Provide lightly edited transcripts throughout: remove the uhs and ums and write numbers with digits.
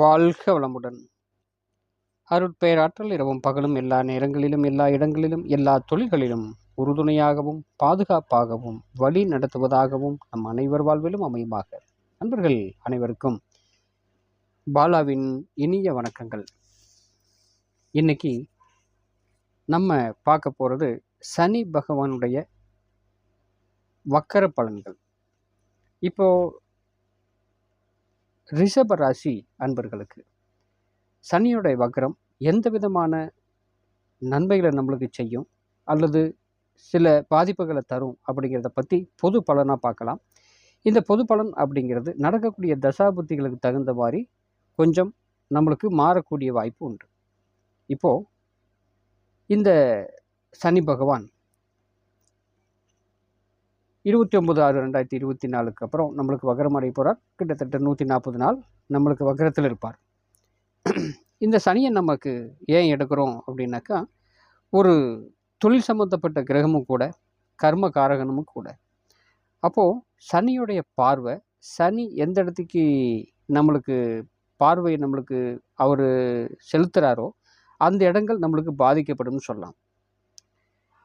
வாழ்க வளமுடன். அருட்பேராற்றல் இரவும் பகலும் எல்லா நேரங்களிலும் எல்லா இடங்களிலும் எல்லா தொழில்களிலும் உறுதுணையாகவும் பாதுகாப்பாகவும் வழி நடத்துவதாகவும் நம் அனைவர் வாழ்விலும் அமையுமாக. நண்பர்கள் அனைவருக்கும் பாலாவின் இனிய வணக்கங்கள். இன்னைக்கு நம்ம பார்க்க போகிறது சனி பகவானுடைய வக்கர பலன்கள். இப்போ ரிஷப ராசி அன்பர்களுக்கு சனியோடைய வக்கரம் எந்த விதமான நன்மைகளை நம்மளுக்கு செய்யும் அல்லது சில பாதிப்புகளை தரும் அப்படிங்கிறத பற்றி பொது பலனாக பார்க்கலாம். இந்த பொது பலன் அப்படிங்கிறது நடக்கக்கூடிய தசாபுத்திகளுக்கு தகுந்த மாதிரி கொஞ்சம் நம்மளுக்கு மாறக்கூடிய வாய்ப்பு உண்டு. இப்போது இந்த சனி பகவான் 29/6/2024 அப்புறம் நம்மளுக்கு வக்கரம் அடைய போகிறார். கிட்டத்தட்ட 140 நாள் நம்மளுக்கு வக்கரத்தில் இருப்பார். இந்த சனியை நமக்கு ஏன் எடுக்கிறோம் அப்படின்னாக்கா, ஒரு தொழில் சம்மந்தப்பட்ட கிரகமும் கூட, கர்ம காரகனும் கூட. அப்போது சனியுடைய பார்வை, சனி எந்த இடத்துக்கு நம்மளுக்கு பார்வை நம்மளுக்கு அவர் செலுத்துகிறாரோ அந்த இடங்கள் நம்மளுக்கு பாதிக்கப்படும் சொல்லலாம்.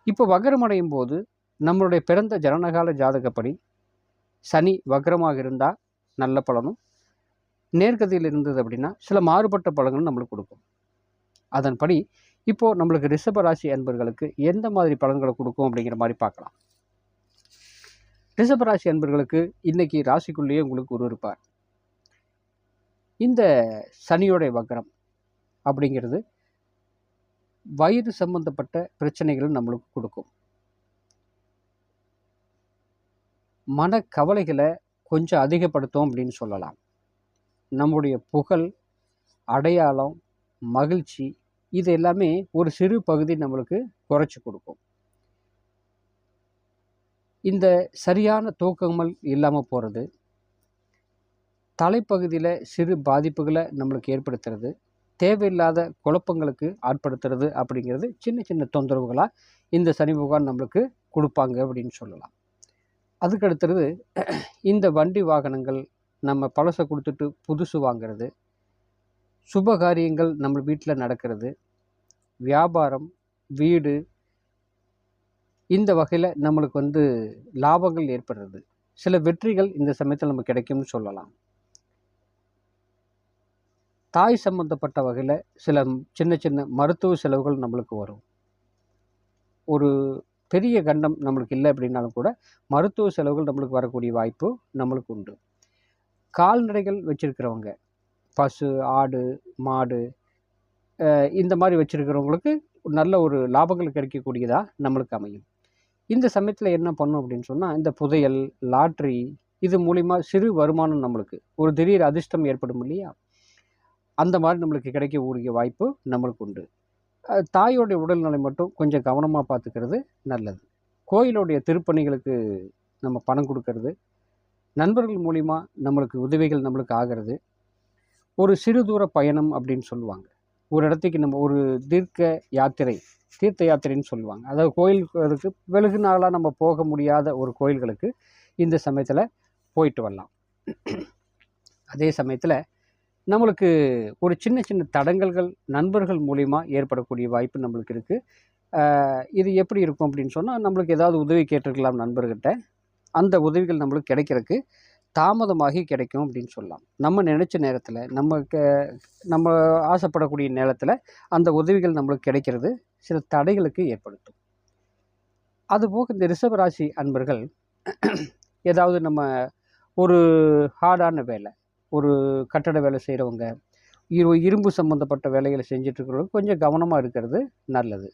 இப்போ வக்கரம் அடையும் போது நம்மளுடைய பிறந்த ஜனனகால ஜாதகப்படி சனி வக்கரமாக இருந்தால் நல்ல பலனும், நேர்கதியில் இருந்தது அப்படின்னா சில மாறுபட்ட பலன்களும் நம்மளுக்கு கொடுக்கும். அதன்படி இப்போது நம்மளுக்கு ரிஷபராசி அன்பர்களுக்கு எந்த மாதிரி பலன்களை கொடுக்கும் அப்படிங்கிற மாதிரி பார்க்கலாம். ரிஷபராசி அன்பர்களுக்கு இன்றைக்கி ராசிக்குள்ளேயே உங்களுக்கு குரு இருப்பார். இந்த சனியோடைய வக்கரம் அப்படிங்கிறது வயிறு சம்பந்தப்பட்ட பிரச்சனைகளும் நம்மளுக்கு கொடுக்கும். மனக்கவலைகளை கொஞ்சம் அதிகப்படுத்தும் அப்படின்னு சொல்லலாம். நம்முடைய புகழ், அடையாளம், மகிழ்ச்சி இது எல்லாமே ஒரு சிறு பகுதி நம்மளுக்கு குறைச்சி கொடுக்கும். இந்த சரியான தூக்கங்கள் இல்லாமல் போகிறது, தலைப்பகுதியில் சிறு பாதிப்புகளை நம்மளுக்கு ஏற்படுத்துறது, தேவையில்லாத குழப்பங்களுக்கு ஆட்படுத்துறது அப்படிங்கிறது சின்ன சின்ன தொந்தரவுகளாக இந்த சனி பகவான் நம்மளுக்கு கொடுப்பாங்க அப்படின்னு சொல்லலாம். அதுக்கடுத்தது இந்த வண்டி வாகனங்கள் நம்ம பழசை கொடுத்துட்டு புதுசு வாங்கிறது, சுபகாரியங்கள் நம்ம வீட்டில் நடக்கிறது, வியாபாரம், வீடு இந்த வகையில் நம்மளுக்கு லாபங்கள் ஏற்படுறது, சில வெற்றிகள் இந்த சமயத்தில் நமக்கு கிடைக்கும்னு சொல்லலாம். தாய் சம்பந்தப்பட்ட வகையில் சில சின்ன சின்ன மருத்துவ செலவுகள் நம்மளுக்கு வரும். ஒரு பெரிய கண்டம் நம்மளுக்கு இல்லை அப்படின்னாலும் கூட மருத்துவ செலவுகள் நம்மளுக்கு வரக்கூடிய வாய்ப்பு நம்மளுக்கு உண்டு. கால்நடைகள் வச்சுருக்கிறவங்க, பசு, ஆடு, மாடு இந்த மாதிரி வச்சுருக்கிறவங்களுக்கு நல்ல ஒரு லாபங்கள் கிடைக்கக்கூடியதாக நம்மளுக்கு அமையும். இந்த சமயத்தில் என்ன பண்ணும் அப்படின்னு சொன்னால், இந்த புதையல், லாட்ரி இது மூலிமா சிறு வருமானம் நம்மளுக்கு ஒரு திடீர் அதிர்ஷ்டம் ஏற்படும் இல்லையா, அந்த மாதிரி நம்மளுக்கு கிடைக்கக்கூடிய வாய்ப்பு நம்மளுக்கு உண்டு. தாயோடைய உடல்நிலை மட்டும் கொஞ்சம் கவனமாக பார்த்துக்கிறது நல்லது. கோயிலுடைய திருப்பணிகளுக்கு நம்ம பணம் கொடுக்கறது, நண்பர்கள் மூலிமா நம்மளுக்கு உதவிகள் நம்மளுக்கு ஆகிறது, ஒரு சிறு தூர பயணம் அப்படின்னு சொல்லுவாங்க. ஒரு இடத்துக்கு நம்ம ஒரு தீர்த்த யாத்திரைன்னு சொல்லுவாங்க. அதாவது கோயிலுக்கு வெகு நாளாக நம்ம போக முடியாத ஒரு கோயில்களுக்கு இந்த சமயத்தில் போயிட்டு வரலாம். அதே சமயத்தில் நம்மளுக்கு ஒரு சின்ன சின்ன தடங்கல்கள் நண்பர்கள் மூலிமா ஏற்படக்கூடிய வாய்ப்பு நம்மளுக்கு இருக்குது. இது எப்படி இருக்கும் அப்படின்னு சொன்னால், நம்மளுக்கு ஏதாவது உதவி கேட்டிருக்கலாம் நண்பர்கிட்ட, அந்த உதவிகள் நம்மளுக்கு கிடைக்கிறதுக்கு தாமதமாகி கிடைக்கும் அப்படின்னு சொல்லலாம். நம்ம நினச்ச நேரத்தில் நம்ம ஆசைப்படக்கூடிய நேரத்தில் அந்த உதவிகள் நம்மளுக்கு கிடைக்கிறது சில தடைகளுக்கு ஏற்படுத்தும். அதுபோக இந்த ரிஷபராசி அன்பர்கள் ஏதாவது நம்ம ஒரு ஹார்டான வேலை, ஒரு கட்டட வேலை செய்கிறவங்க, இரும்பு சம்மந்தப்பட்ட வேலைகளை செஞ்சிட்ருக்கிறவங்க கொஞ்சம் கவனமாக இருக்கிறது நல்லது.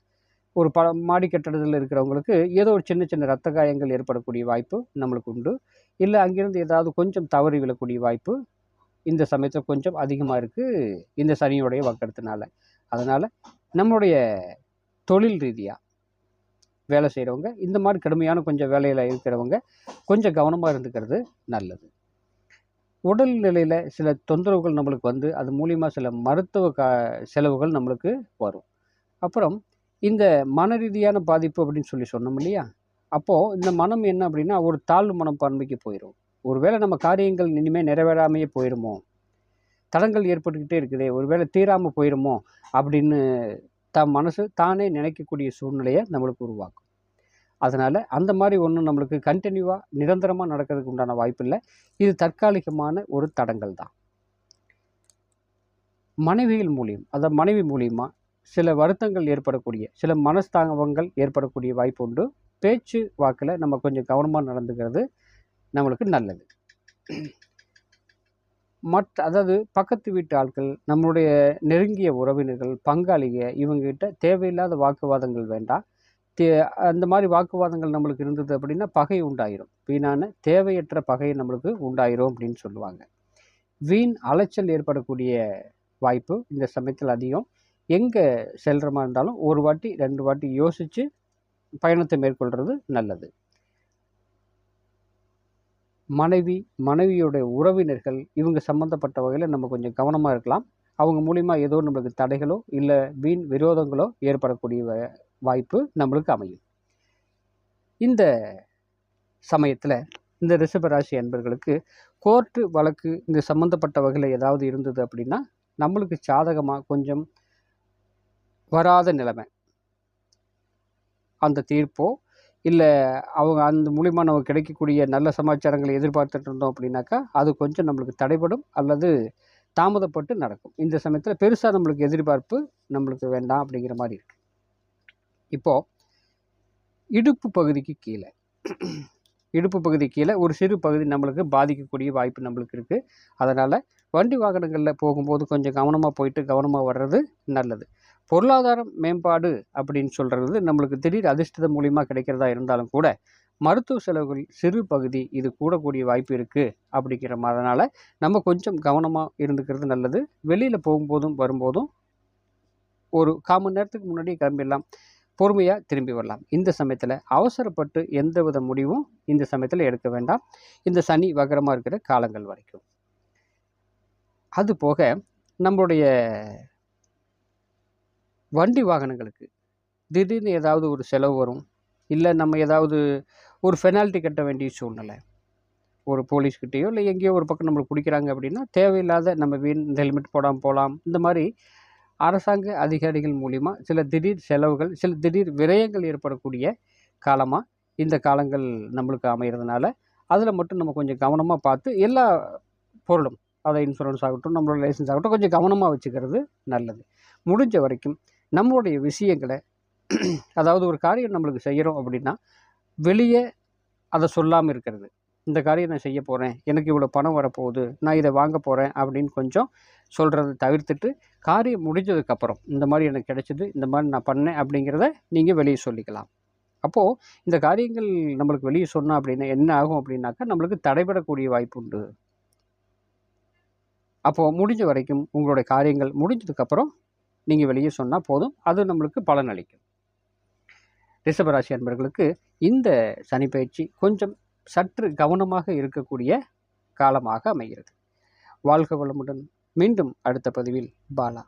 ஒரு மாடி கட்டடத்தில் இருக்கிறவங்களுக்கு ஏதோ ஒரு சின்ன சின்ன இரத்த காயங்கள் ஏற்படக்கூடிய வாய்ப்பு நம்மளுக்கு உண்டு. இல்லை அங்கேருந்து ஏதாவது கொஞ்சம் தவறி விழக்கூடிய வாய்ப்பு இந்த சமயத்தில் கொஞ்சம் அதிகமாக இருக்குது இந்த சனியோடைய வக்கரத்தினால. அதனால் நம்மளுடைய தொழில் ரீதியாக வேலை செய்கிறவங்க, இந்த மாதிரி கடுமையான கொஞ்சம் வேலையில் இருக்கிறவங்க கொஞ்சம் கவனமாக இருந்துக்கிறது நல்லது. உடல் நிலையில் சில தொந்தரவுகள் நம்மளுக்கு அது மூலிமா சில மருத்துவ செலவுகள் நம்மளுக்கு வரும். அப்புறம் இந்த மன ரீதியான பாதிப்பு அப்படின்னு சொன்னோம் இல்லையா, அப்போது இந்த மனம் என்ன அப்படின்னா ஒரு தாழ்வு மனப்பான்மைக்கு போயிடும். ஒருவேளை நம்ம காரியங்கள் இனிமேல் நிறைவேறாமையே போயிடுமோ, தடங்கள் ஏற்பட்டுக்கிட்டே இருக்குதே, ஒருவேளை தீராமல் போயிடுமோ அப்படின்னு மனசு தானே நினைக்கக்கூடிய சூழ்நிலையை நம்மளுக்கு உருவாக்கும். அதனால் அந்த மாதிரி ஒன்றும் நம்மளுக்கு கண்டினியூவாக நிரந்தரமாக நடக்கிறதுக்கு உண்டான வாய்ப்பு இல்லை. இது தற்காலிகமான ஒரு தடங்கள் தான். மனைவிகள் மூலியம், அதாவது மனைவி மூலியமாக சில வருத்தங்கள் ஏற்படக்கூடிய, சில மனஸ்தாபங்கள் ஏற்படக்கூடிய வாய்ப்பு உண்டு. பேச்சு வாக்கில் நம்ம கொஞ்சம் கவனமாக நடந்துக்கிறது நம்மளுக்கு நல்லது. அதாவது பக்கத்து வீட்டு ஆட்கள், நம்மளுடைய நெருங்கிய உறவினர்கள், பங்காளிக, இவங்ககிட்ட தேவையில்லாத வாக்குவாதங்கள் வேண்டாம். அந்த மாதிரி வாக்குவாதங்கள் நம்மளுக்கு இருந்தது அப்படின்னா பகை உண்டாயிரும். வீணான தேவையற்ற பகை நம்மளுக்கு உண்டாயிரும் அப்படின்னு சொல்லுவாங்க. வீண் அலைச்சல் ஏற்படக்கூடிய வாய்ப்பு இந்த சமயத்தில் அதிகம். எங்கே செல்கிற மாதிரி இருந்தாலும் ஒரு வாட்டி 2 வாட்டி யோசித்து பயணத்தை மேற்கொள்கிறது நல்லது. மனைவியோட உறவினர்கள், இவங்க சம்மந்தப்பட்ட வகையில் நம்ம கொஞ்சம் கவனமாக இருக்கலாம். அவங்க மூலிமா ஏதோ நம்மளுக்கு தடைகளோ இல்லை வீண் விரோதங்களோ ஏற்படக்கூடிய வாய்ப்பு நம்மளுக்கு அமையும். இந்த சமயத்தில் இந்த ரிஷபராசி அன்பர்களுக்கு கோர்ட்டு வழக்கு இந்த சம்மந்தப்பட்ட வகையில் ஏதாவது இருந்தது அப்படின்னா நம்மளுக்கு சாதகமாக கொஞ்சம் வராத நிலைமை, அந்த தீர்ப்போ இல்லை அவங்க அந்த மூலிமா நமக்கு கிடைக்கக்கூடிய நல்ல சமாச்சாரங்களை எதிர்பார்த்துட்டு இருந்தோம் அப்படின்னாக்கா அது கொஞ்சம் நம்மளுக்கு தடைபடும் அல்லது தாமதப்பட்டு நடக்கும். இந்த சமயத்தில் பெருசாக நம்மளுக்கு எதிர்பார்ப்பு நம்மளுக்கு வேண்டாம் அப்படிங்கிற மாதிரி இருக்கு. இப்போது இடுப்பு பகுதி கீழே ஒரு சிறு பகுதி நம்மளுக்கு பாதிக்கக்கூடிய வாய்ப்பு நம்மளுக்கு இருக்குது. அதனால் வண்டி வாகனங்களில் போகும்போது கொஞ்சம் கவனமாக போயிட்டு கவனமாக வர்றது நல்லது. பொருளாதாரம் மேம்பாடு அப்படின்னு சொல்கிறது நம்மளுக்கு திடீர் அதிர்ஷ்டம் மூலிமா கிடைக்கிறதா இருந்தாலும் கூட மருத்துவ செலவுகள் சிறு பகுதி இது கூடக்கூடிய வாய்ப்பு இருக்குது அப்படிங்கிற அதனால் நம்ம கொஞ்சம் கவனமாக இருந்துக்கிறது நல்லது. வெளியில் போகும்போதும் வரும்போதும் ஒரு 1/4 மணி நேரத்துக்கு முன்னாடி கிளம்பிடலாம், பொறுமையாக திரும்பி வரலாம். இந்த சமயத்தில் அவசரப்பட்டு எந்தவித முடிவும் இந்த சமயத்தில் எடுக்க வேண்டாம், இந்த சனி வக்கரமாக இருக்கிற காலங்கள் வரைக்கும். அதுபோக நம்மளுடைய வண்டி வாகனங்களுக்கு திடீர்னு ஏதாவது ஒரு செலவு வரும், இல்லை நம்ம ஏதாவது ஒரு பெனால்ட்டி கட்ட வேண்டிய சூழ்நிலை, ஒரு போலீஸ்கிட்டேயோ இல்லை எங்கேயோ ஒரு பக்கம் நம்மளுக்கு பிடிக்கிறாங்க அப்படின்னா தேவையில்லாத நம்ம இந்த ஹெல்மெட் போடாமல் போகலாம். இந்த மாதிரி அரசாங்க அதிகாரிகள் மூலிமா சில திடீர் செலவுகள், சில திடீர் விரயங்கள் ஏற்படக்கூடிய காலமாக இந்த காலங்கள் நம்மளுக்கு அமைகிறதுனால அதில் மட்டும் நம்ம கொஞ்சம் கவனமாக பார்த்து எல்லா பொருளும், அதை இன்சூரன்ஸ் ஆகட்டும் நம்மளோட லைசன்ஸ் ஆகட்டும் கொஞ்சம் கவனமாக வச்சுக்கிறது நல்லது. முடிஞ்ச வரைக்கும் நம்மளுடைய விஷயங்களை, அதாவது ஒரு காரியம் நம்மளுக்கு செய்கிறோம் அப்படின்னா வெளியே அதை சொல்லாமல் இருக்கிறது. இந்த காரியம் நான் செய்ய போகிறேன், எனக்கு இவ்வளோ பணம் வரப்போகுது, நான் இதை வாங்க போகிறேன் அப்படின்னு கொஞ்சம் சொல்கிறத தவிர்த்துட்டு காரியம் முடிஞ்சதுக்கப்புறம் இந்த மாதிரி எனக்கு கிடைச்சிது, இந்த மாதிரி நான் பண்ணேன் அப்படிங்கிறத நீங்கள் வெளியே சொல்லிக்கலாம். அப்போது இந்த காரியங்கள் நம்மளுக்கு வெளியே சொன்னோம் அப்படின்னா என்ன ஆகும் அப்படின்னாக்கா நம்மளுக்கு தடைபடக்கூடிய வாய்ப்பு உண்டு. அப்போது முடிஞ்ச வரைக்கும் உங்களுடைய காரியங்கள் முடிஞ்சதுக்கப்புறம் நீங்கள் வெளியே சொன்னால் போதும், அது நம்மளுக்கு பலனளிக்கும். ரிஷபராசி அன்பர்களுக்கு இந்த சனிப்பெயர்ச்சி கொஞ்சம் சற்று கவனமாக இருக்கக்கூடிய காலமாக அமைகிறது. வாழ்க வளமுடன். மீண்டும் அடுத்த பதிவில் பாலா.